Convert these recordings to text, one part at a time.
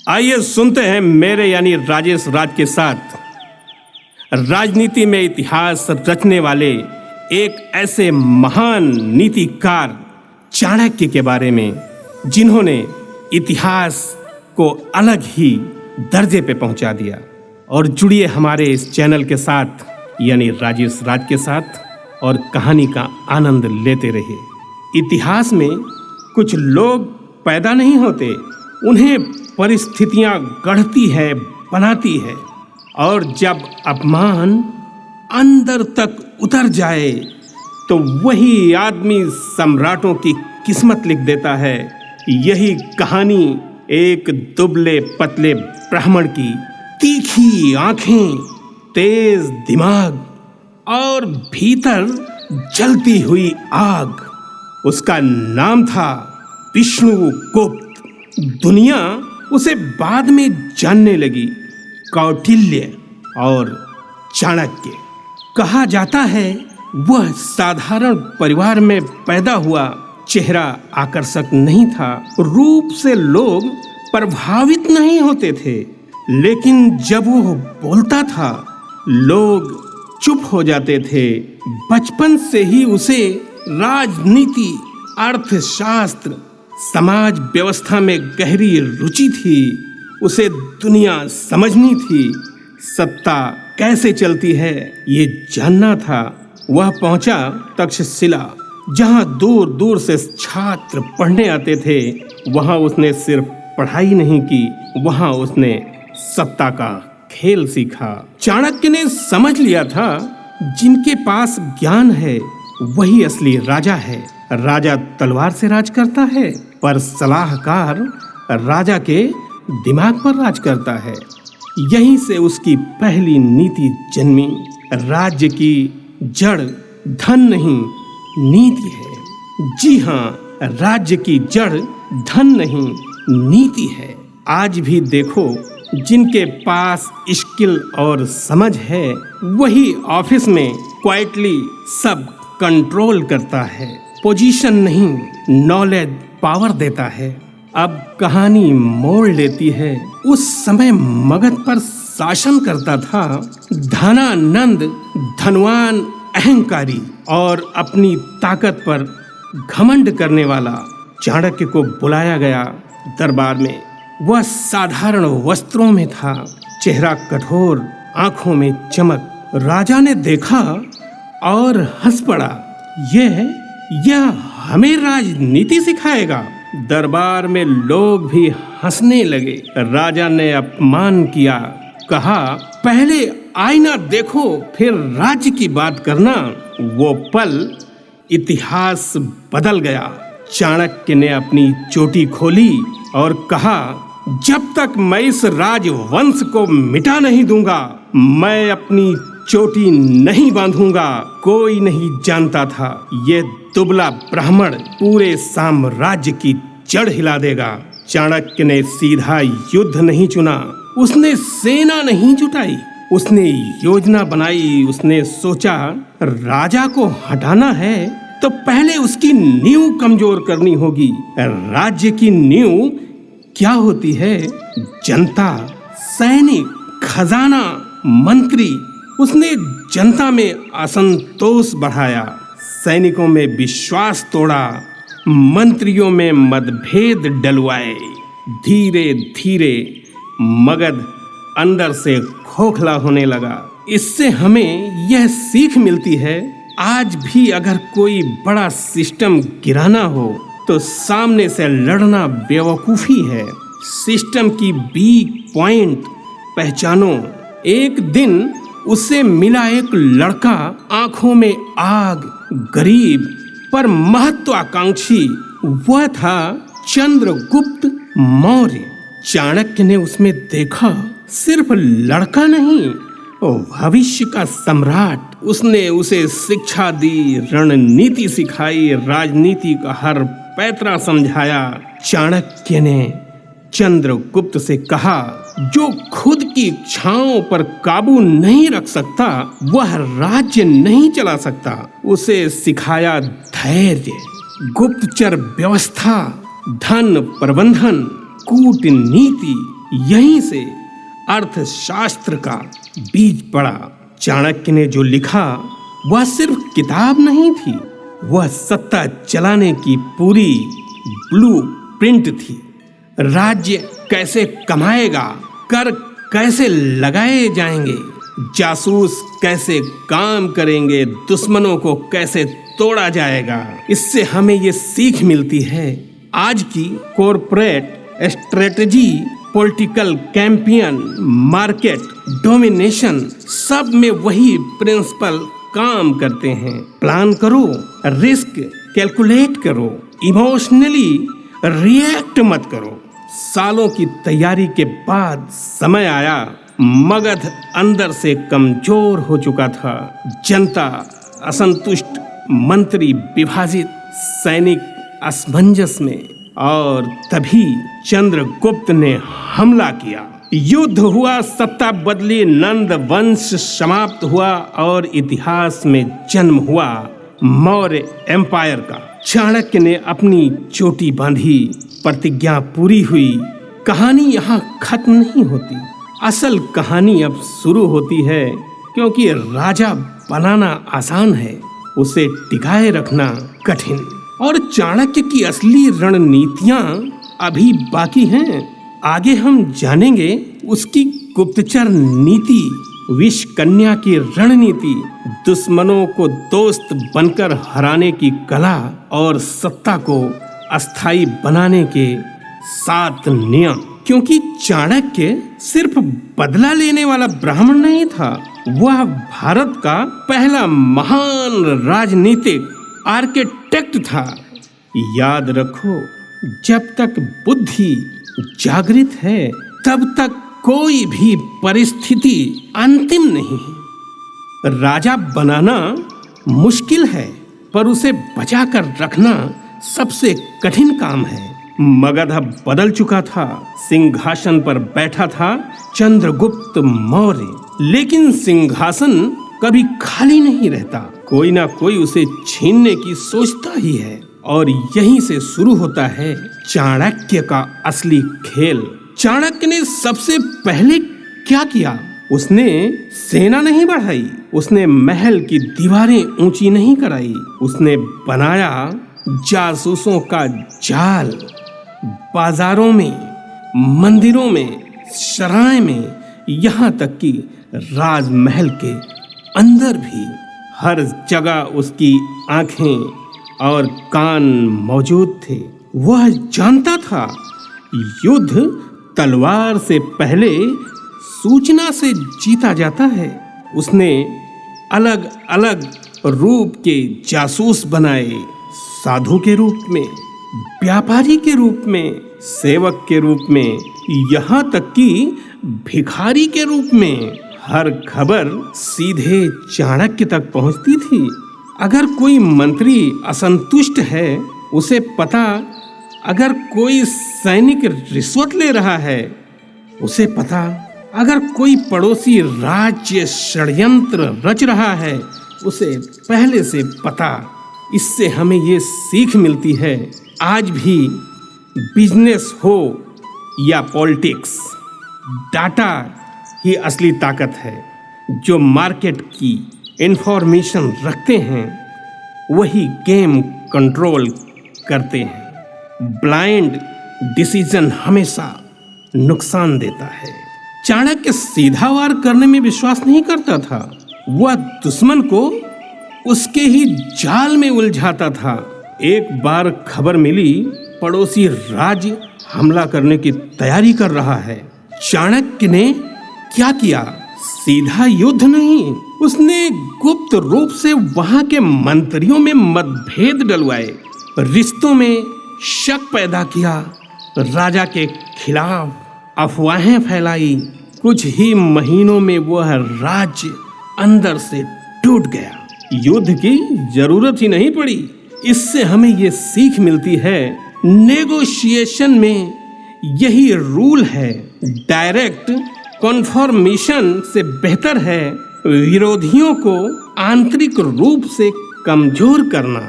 आइए सुनते हैं मेरे यानी राजेश राज के साथ राजनीति में इतिहास रचने वाले एक ऐसे महान नीतिकार चाणक्य के बारे में जिन्होंने इतिहास को अलग ही दर्जे पे पहुंचा दिया। और जुड़िए हमारे इस चैनल के साथ यानी राजेश राज के साथ और कहानी का आनंद लेते रहिए। इतिहास में कुछ लोग पैदा नहीं होते, उन्हें परिस्थितियां गढ़ती है, बनाती है, और जब अपमान अंदर तक उतर जाए तो वही आदमी सम्राटों की किस्मत लिख देता है। यही कहानी एक दुबले पतले ब्राह्मण की, तीखी आंखें, तेज दिमाग और भीतर जलती हुई आग। उसका नाम था विष्णुगुप्त। दुनिया उसे बाद में जानने लगी कौटिल्य और चाणक्य। कहा जाता है वह साधारण परिवार में पैदा हुआ, चेहरा आकर्षक नहीं था, रूप से लोग प्रभावित नहीं होते थे, लेकिन जब वो बोलता था लोग चुप हो जाते थे। बचपन से ही उसे राजनीति, अर्थशास्त्र, समाज व्यवस्था में गहरी रुचि थी। उसे दुनिया समझनी थी, सत्ता कैसे चलती है ये जानना था। वह पहुंचा तक्षशिला, जहां दूर दूर से छात्र पढ़ने आते थे। वहां उसने सिर्फ पढ़ाई नहीं की, वहां उसने सत्ता का खेल सीखा। चाणक्य ने समझ लिया था जिनके पास ज्ञान है वही असली राजा है। राजा तलवार से राज करता है, पर सलाहकार राजा के दिमाग पर राज करता है। यहीं से उसकी पहली नीति जन्मी। राज्य की जड़ धन नहीं, नीति है। जी हाँ, राज्य की जड़ धन नहीं, नीति है। आज भी देखो, जिनके पास स्किल और समझ है वही ऑफिस में क्वाइटली सब कंट्रोल करता है। पोजीशन नहीं, नॉलेज पावर देता है। अब कहानी मोड़ लेती है। उस समय मगध पर शासन करता था धनानंद, धनवान, अहंकारी और अपनी ताकत पर घमंड करने वाला। चाणक्य को बुलाया गया दरबार में। वह साधारण वस्त्रों में था, चेहरा कठोर, आंखों में चमक। राजा ने देखा और हंस पड़ा। यह हमें राजनीति सिखाएगा। दरबार में लोग भी हंसने लगे। राजा ने अपमान किया, कहा पहले आईना देखो फिर राज्य की बात करना। वो पल इतिहास बदल गया। चाणक्य ने अपनी चोटी खोली और कहा, जब तक मैं इस राजवंश को मिटा नहीं दूंगा, मैं अपनी चोटी नहीं बांधूंगा। कोई नहीं जानता था ये दुबला ब्राह्मण पूरे साम्राज्य की जड़ हिला देगा। चाणक्य ने सीधा युद्ध नहीं चुना, उसने सेना नहीं जुटाई, उसने योजना बनाई। उसने सोचा राजा को हटाना है तो पहले उसकी नींव कमजोर करनी होगी। राज्य की नींव क्या होती है? जनता, सैनिक, खजाना, मंत्री। उसने जनता में असंतोष बढ़ाया, सैनिकों में विश्वास तोड़ा, मंत्रियों में मतभेद डलवाए। धीरे धीरे मगध अंदर से खोखला होने लगा। इससे हमें यह सीख मिलती है, आज भी अगर कोई बड़ा सिस्टम गिराना हो तो सामने से लड़ना बेवकूफी है। सिस्टम की वीक पॉइंट पहचानो। एक दिन उससे मिला एक लड़का, आंखों में आग, गरीब पर महत्वाकांक्षी। वह था चंद्रगुप्त मौर्य। चाणक्य ने उसमें देखा सिर्फ लड़का नहीं, भविष्य का सम्राट। उसने उसे शिक्षा दी, रणनीति सिखाई, राजनीति का हर पैतरा समझाया। चाणक्य ने चंद्रगुप्त से कहा, जो खुद की इच्छाओं पर काबू नहीं रख सकता वह राज्य नहीं चला सकता। उसे सिखाया धैर्य, गुप्तचर व्यवस्था, धन प्रबंधन, कूटनीति, यहीं से अर्थशास्त्र का बीज पड़ा। चाणक्य ने जो लिखा वह सिर्फ किताब नहीं थी, वह सत्ता चलाने की पूरी ब्लूप्रिंट थी। राज्य कैसे कमाएगा, कर कैसे लगाए जाएंगे, जासूस कैसे काम करेंगे, दुश्मनों को कैसे तोड़ा जाएगा। इससे हमें ये सीख मिलती है आज की corporate strategy, political campaign, market domination, सब में वही प्रिंसिपल काम करते हैं। प्लान करो, रिस्क कैलकुलेट करो, इमोशनली रिएक्ट मत करो। सालों की तैयारी के बाद समय आया, मगध अंदर से कमजोर हो चुका था। जनता असंतुष्ट, मंत्री विभाजित, सैनिक असमंजस में, और तभी चंद्रगुप्त ने हमला किया। युद्ध हुआ, सत्ता बदली, नंद वंश समाप्त हुआ और इतिहास में जन्म हुआ मौर्य एम्पायर का। चाणक्य ने अपनी चोटी बांधी, प्रतिज्ञा पूरी हुई। कहानी यहाँ खत्म नहीं होती, असल कहानी अब शुरू होती है, क्योंकि राजा बनाना आसान है, उसे टिकाए रखना कठिन। और चाणक्य की असली रणनीतियां अभी बाकी हैं। आगे हम जानेंगे उसकी गुप्तचर नीति, विष कन्या की रणनीति, दुश्मनों को दोस्त बनकर हराने की कला और सत्ता को अस्थायी बनाने के 7 नियम। क्योंकि चाणक्य सिर्फ बदला लेने वाला ब्राह्मण नहीं था, वह भारत का पहला महान राजनीतिक आर्किटेक्ट था। याद रखो, जब तक बुद्धि जागृत है तब तक कोई भी परिस्थिति अंतिम नहीं है। राजा बनाना मुश्किल है, पर उसे बचाकर रखना सबसे कठिन काम है। मगध अब बदल चुका था, सिंहासन पर बैठा था चंद्रगुप्त मौर्य, लेकिन सिंहासन कभी खाली नहीं रहता, कोई ना कोई उसे छीनने की सोचता ही है। और यहीं से शुरू होता है चाणक्य का असली खेल। चाणक्य ने सबसे पहले क्या किया? उसने सेना नहीं बढ़ाई, उसने महल की दीवारें ऊंची नहीं कराई, उसने बनाया जासूसों का जाल। बाजारों में, मंदिरों में, सराय में, यहाँ तक कि राजमहल के अंदर भी हर जगह उसकी आंखें और कान मौजूद थे। वह जानता था युद्ध तलवार से पहले सूचना से जीता जाता है। उसने अलग अलग रूप के जासूस बनाए, साधु के रूप में, व्यापारी के रूप में, सेवक के रूप में, यहाँ तक कि भिखारी के रूप में। हर खबर सीधे चाणक्य तक पहुंचती थी। अगर कोई मंत्री असंतुष्ट है, उसे पता। अगर कोई सैनिक रिश्वत ले रहा है, उसे पता। अगर कोई पड़ोसी राज्य षड्यंत्र रच रहा है, उसे पहले से पता। इससे हमें ये सीख मिलती है, आज भी बिजनेस हो या पॉलिटिक्स, डाटा ही असली ताकत है। जो मार्केट की इंफॉर्मेशन रखते हैं वही गेम कंट्रोल करते हैं। ब्लाइंड डिसीजन हमेशा नुकसान देता है। चाणक्य सीधा वार करने में विश्वास नहीं करता था, वह दुश्मन को उसके ही जाल में उलझाता था। एक बार खबर मिली पड़ोसी राज्य हमला करने की तैयारी कर रहा है। चाणक्य ने क्या किया? सीधा युद्ध नहीं, उसने गुप्त रूप से वहां के मंत्रियों में मतभेद डलवाए, रिश्तों में शक पैदा किया, राजा के खिलाफ अफवाहें फैलाई। कुछ ही महीनों में वह राज्य अंदर से टूट गया। युद्ध की जरूरत ही नहीं पड़ी। इससे हमें ये सीख मिलती है, नेगोशिएशन में यही रूल है, डायरेक्ट कन्फर्मेशन से बेहतर है विरोधियों को आंतरिक रूप से कमजोर करना।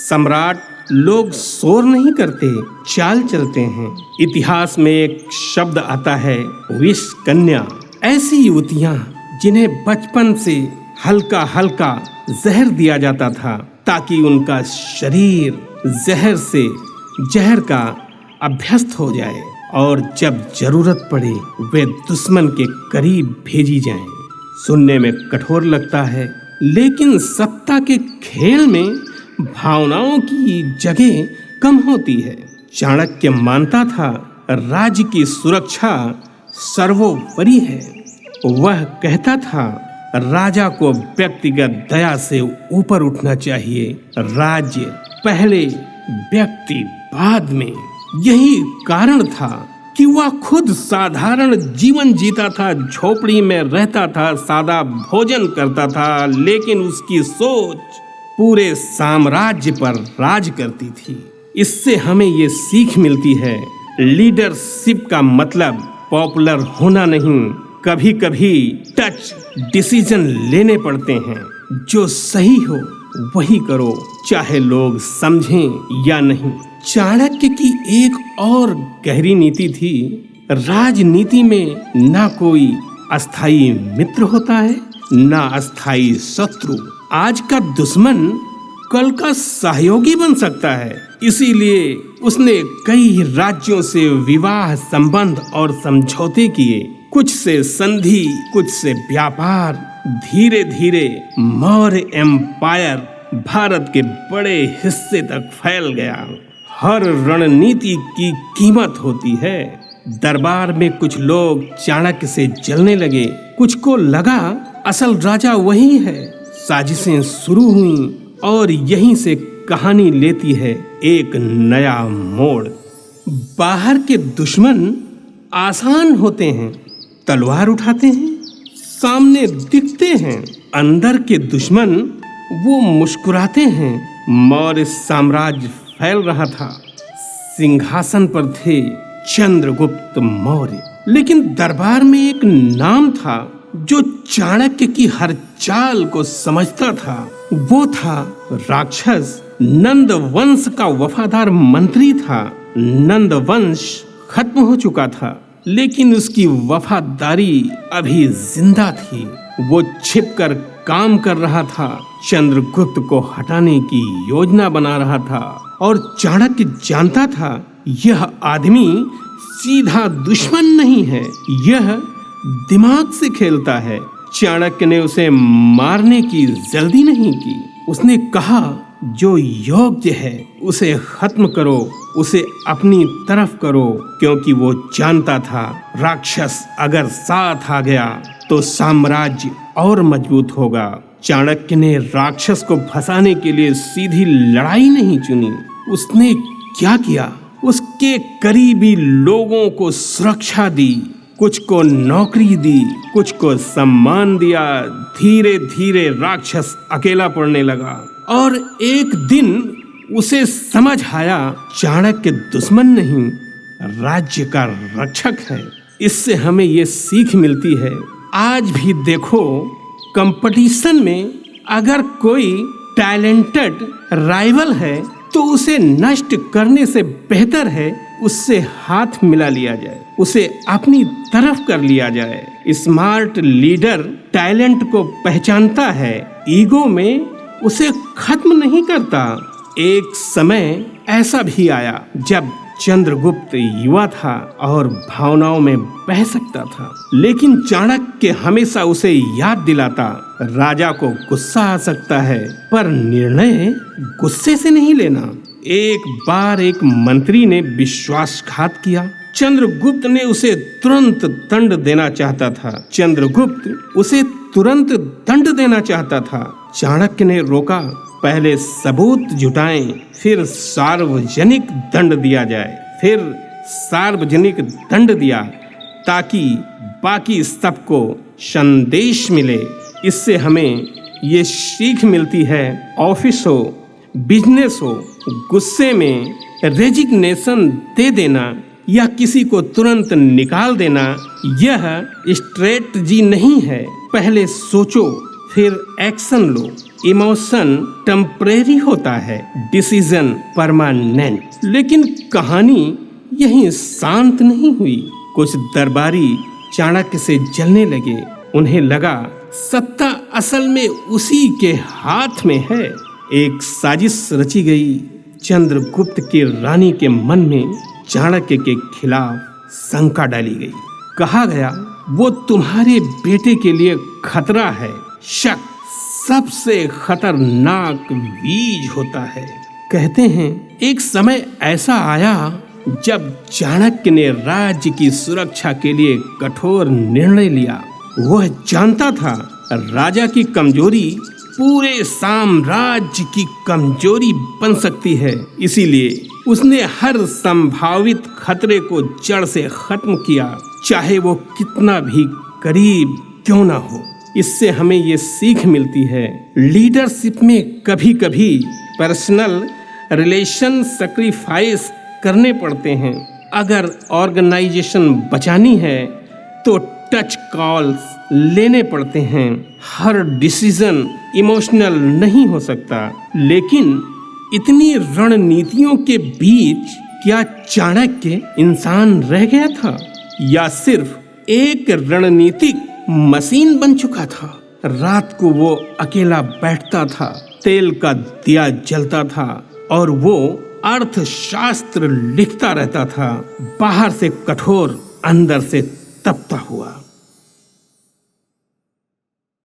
सम्राट लोग शोर नहीं करते, चाल चलते हैं। इतिहास में एक शब्द आता है विष कन्या। ऐसी युवतियां जिन्हें बचपन से हल्का हल्का जहर दिया जाता था ताकि उनका शरीर जहर से जहर का अभ्यस्त हो जाए और जब जरूरत पड़े वे दुश्मन के करीब भेजी जाएं। सुनने में कठोर लगता है, लेकिन सत्ता के खेल में भावनाओं की जगह कम होती है। चाणक्य मानता था राज्य की सुरक्षा सर्वोपरि है। वह कहता था राजा को व्यक्तिगत दया से ऊपर उठना चाहिए, राज्य पहले व्यक्ति बाद में। यही कारण था कि वह खुद साधारण जीवन जीता था, झोपड़ी में रहता था, सादा भोजन करता था, लेकिन उसकी सोच पूरे साम्राज्य पर राज करती थी। इससे हमें ये सीख मिलती है, लीडरशिप का मतलब पॉपुलर होना नहीं, कभी कभी टच डिसीजन लेने पड़ते हैं। जो सही हो वही करो, चाहे लोग समझें या नहीं। चाणक्य की एक और गहरी नीति थी, राजनीति में ना कोई अस्थाई मित्र होता है, ना अस्थाई शत्रु। आज का दुश्मन कल का सहयोगी बन सकता है। इसीलिए उसने कई राज्यों से विवाह संबंध और समझौते किए, कुछ से संधि, कुछ से व्यापार। धीरे धीरे मौर्य एम्पायर भारत के बड़े हिस्से तक फैल गया। हर रणनीति की कीमत होती है। दरबार में कुछ लोग चाणक्य से जलने लगे, कुछ को लगा असल राजा वही है। साजिशें शुरू हुई और यहीं से कहानी लेती है एक नया मोड़। बाहर के दुश्मन आसान होते हैं, तलवार उठाते हैं, सामने दिखते हैं। अंदर के दुश्मन वो मुस्कुराते हैं। मौर्य साम्राज्य फैल रहा था। सिंहासन पर थे चंद्रगुप्त मौर्य, लेकिन दरबार में एक नाम था जो चाणक्य की हर चाल को समझता था। वो था राक्षस। नंद वंश का वफादार मंत्री था। नंद वंश खत्म हो चुका था, लेकिन उसकी वफादारी अभी जिंदा थी। वो छिपकर काम कर रहा था, चंद्रगुप्त को हटाने की योजना बना रहा था। और चाणक्य जानता था यह आदमी सीधा दुश्मन नहीं है, यह दिमाग से खेलता है। चाणक्य ने उसे मारने की जल्दी नहीं की। उसने कहा जो योग्य है उसे खत्म करो, उसे अपनी तरफ करो, क्योंकि वो जानता था राक्षस अगर साथ आ गया तो साम्राज्य और मजबूत होगा। चाणक्य ने राक्षस को फंसाने के लिए सीधी लड़ाई नहीं चुनी। उसने क्या किया, उसके करीबी लोगों को सुरक्षा दी, कुछ को नौकरी दी, कुछ को सम्मान दिया। धीरे धीरे राक्षस अकेला पड़ने लगा और एक दिन उसे समझ आया चाणक्य दुश्मन नहीं, राज्य का रक्षक है। इससे हमें ये सीख मिलती है, आज भी देखो कंपटीशन में अगर कोई टैलेंटेड राइवल है तो उसे नष्ट करने से बेहतर है उससे हाथ मिला लिया जाए, उसे अपनी तरफ कर लिया जाए। स्मार्ट लीडर टैलेंट को पहचानता है, ईगो में उसे खत्म नहीं करता। एक समय ऐसा भी आया जब चंद्रगुप्त युवा था और भावनाओं में बह सकता था, लेकिन चाणक्य हमेशा उसे याद दिलाता राजा को गुस्सा आ सकता है पर निर्णय गुस्से से नहीं लेना। एक बार एक मंत्री ने विश्वासघात किया। चंद्रगुप्त ने उसे तुरंत दंड देना चाहता था। चाणक्य ने रोका, पहले सबूत जुटाएं, फिर सार्वजनिक दंड दिया जाए। फिर सार्वजनिक दंड दिया ताकि बाकी सबको संदेश मिले। इससे हमें ये सीख मिलती है, ऑफिस हो, बिजनेस हो, गुस्से में रेजिग्नेशन दे देना या किसी को तुरंत निकाल देना यह स्ट्रेटजी नहीं है। पहले सोचो फिर एक्शन लो। इमोशन टेम्परेरी होता है, डिसीजन परमानेंट। लेकिन कहानी यहीं शांत नहीं हुई। कुछ दरबारी चाणक्य से जलने लगे। उन्हें लगा सत्ता असल में उसी के हाथ में है। एक साजिश रची गई। चंद्रगुप्त की रानी के मन में चाणक्य के खिलाफ शंका डाली गई। कहा गया वो तुम्हारे बेटे के लिए खतरा है। शक सबसे खतरनाक बीज होता है। कहते हैं एक समय ऐसा आया जब चाणक्य ने राज्य की सुरक्षा के लिए कठोर निर्णय लिया। वह जानता था राजा की कमजोरी पूरे साम्राज्य की कमजोरी बन सकती है। इसीलिए उसने हर संभावित खतरे को जड़ से खत्म किया, चाहे वो कितना भी करीब क्यों ना हो। इससे हमें ये सीख मिलती है, लीडरशिप में कभी कभी पर्सनल रिलेशन सैक्रिफाइस करने पड़ते हैं। अगर ऑर्गेनाइजेशन बचानी है तो टच कॉल्स लेने पड़ते हैं। हर डिसीजन इमोशनल नहीं हो सकता। लेकिन इतनी रणनीतियों के बीच क्या चाणक्य इंसान रह गया था या सिर्फ एक रणनीतिक मशीन बन चुका था? रात को वो अकेला बैठता था, तेल का दिया जलता था और वो अर्थशास्त्र लिखता रहता था, बाहर से कठोर, अंदर से तपता हुआ।